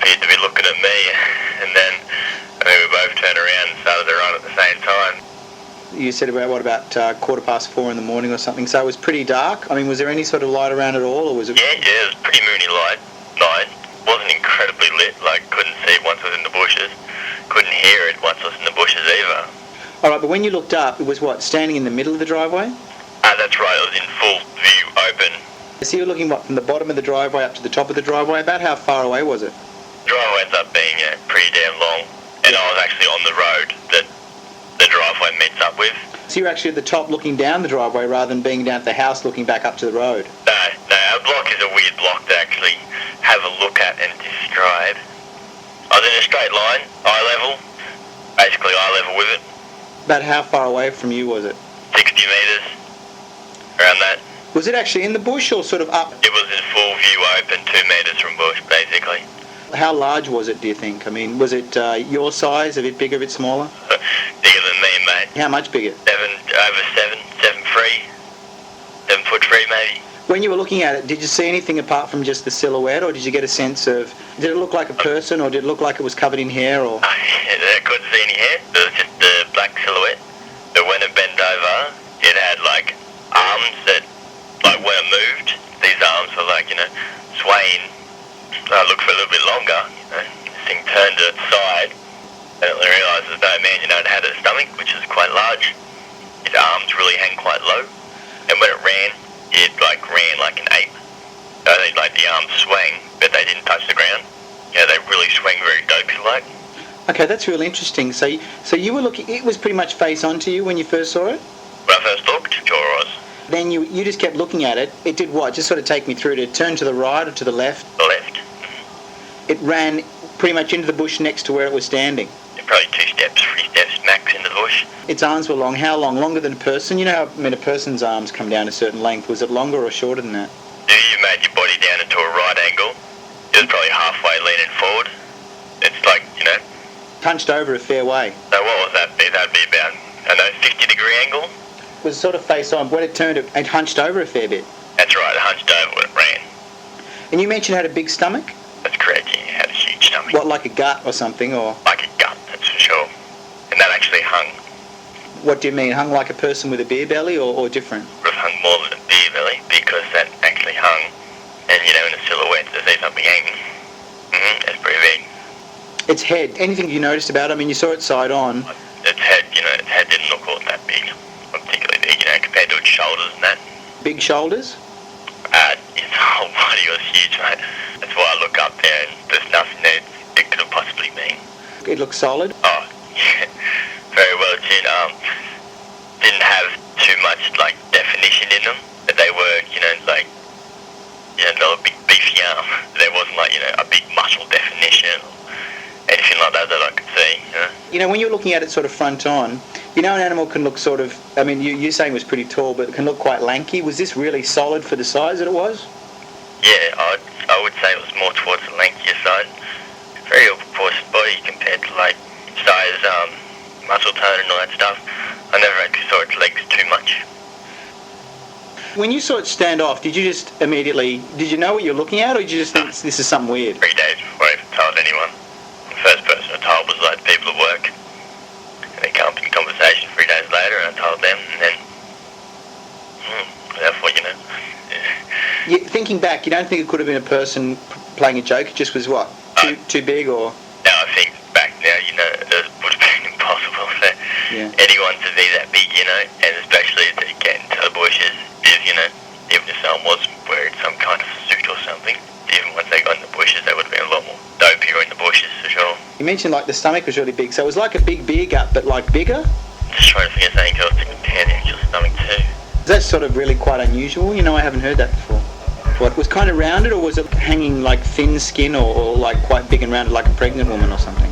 appeared to be looking at me, and then we both turned around and started to run at the same time. You said about 4:15 in the morning or something, so it was pretty dark. I mean, was there any sort of light around at all, or was it? Yeah, it was pretty moony light night. Wasn't incredibly lit, couldn't see it once I was in the bushes. Couldn't hear it once I was in the bushes either. Alright, but when you looked up, it was standing in the middle of the driveway? That's right, it was in full view, open. So you were looking, from the bottom of the driveway up to the top of the driveway? About how far away was it? The driveway ends up being pretty damn long, and I was actually on the road that the driveway meets up with. So you're actually at the top looking down the driveway rather than being down at the house looking back up to the road? No, our block is a weird block to actually have a look at and describe. I was in a straight line, eye level, basically eye level with it. About how far away from you was it? 60 metres, around that. Was it actually in the bush or sort of up? It was in full view open, 2 metres from bush, basically. How large was it, do you think? I mean, was it your size, a bit bigger, a bit smaller? Bigger than me, mate. How much bigger? Over 7'3", 7'3" maybe. When you were looking at it, did you see anything apart from just the silhouette, or did you get a sense of, did it look like a person, or did it look like it was covered in hair, or? I couldn't see any hair. It was just the black silhouette. But when it bent over, it had arms that, when it moved, these arms were swaying. I looked for a little bit longer, this thing turned to its side. I didn't realise as though, it had a stomach, which is quite large. Its arms really hang quite low. And when it ran like an ape. So they, the arms swang, but they didn't touch the ground. They really swang very dopey-like. Okay, that's really interesting. So you were looking, it was pretty much face on to you when you first saw it? When I first looked, sure it was. Then you just kept looking at it. It did what? Just sort of take me through it. It turned to the right or to the left? The left. It ran pretty much into the bush next to where it was standing? Probably 2 steps, 3 steps max into the bush. Its arms were long. How long? Longer than a person? You know how a person's arms come down a certain length. Was it longer or shorter than that? You made your body down into a right angle. It was probably halfway leaning forward. It's Hunched over a fair way. So what was that be? That'd be about, 50-degree angle. It was sort of face on. When it turned, it hunched over a fair bit. That's right, it hunched over when it ran. And you mentioned it had a big stomach? That's correct, yeah, it had a huge stomach. What, like a gut or something, or? Like a gut, that's for sure. And that actually hung. What do you mean? Hung like a person with a beer belly, or different? It hung more than a beer belly, because that actually hung. And, in a silhouette, to see something hanging. It's pretty big. Its head, anything you noticed about it? I mean, you saw it side on. Its head, its head didn't look all that big. Not particularly big, compared to its shoulders and that. Big shoulders? Its whole body was huge, mate. That's why I look up there and there's nothing there it could have possibly been. It looked solid? Oh, yeah. Very well tuned. Didn't have too much, definition in them. But they were, they were a big beefy arm. There wasn't, a big muscle definition or anything like that I could see, When you're looking at it sort of front on, an animal can look sort of, I mean, you're saying it was pretty tall, but it can look quite lanky. Was this really solid for the size that it was? Yeah, I would say it was more towards the lankier side. Very proportioned body compared to, size, muscle tone and all that stuff. I never actually saw its legs too much. When you saw it stand off, did you know what you're looking at, or did you just think this is something weird? 3 days before I even told anyone. The first person I told was people at work. And they come up in conversation 3 days later and I told them, and then therefore, Thinking back, you don't think it could have been a person playing a joke? It just was what? Too big, or? No, I think back now, it would have been impossible for anyone to be that big, and especially to get into the bushes, because, even if someone was wearing some kind of suit or something, even once they got in the bushes, they would have been a lot more dopier in the bushes, for sure. You mentioned the stomach was really big, so it was like a big beer gut, but bigger? Just trying to think of something else to compare the actual stomach to. That's sort of really quite unusual, I haven't heard that before. What, was kind of rounded, or was it hanging like thin skin, or quite big and rounded like a pregnant woman or something?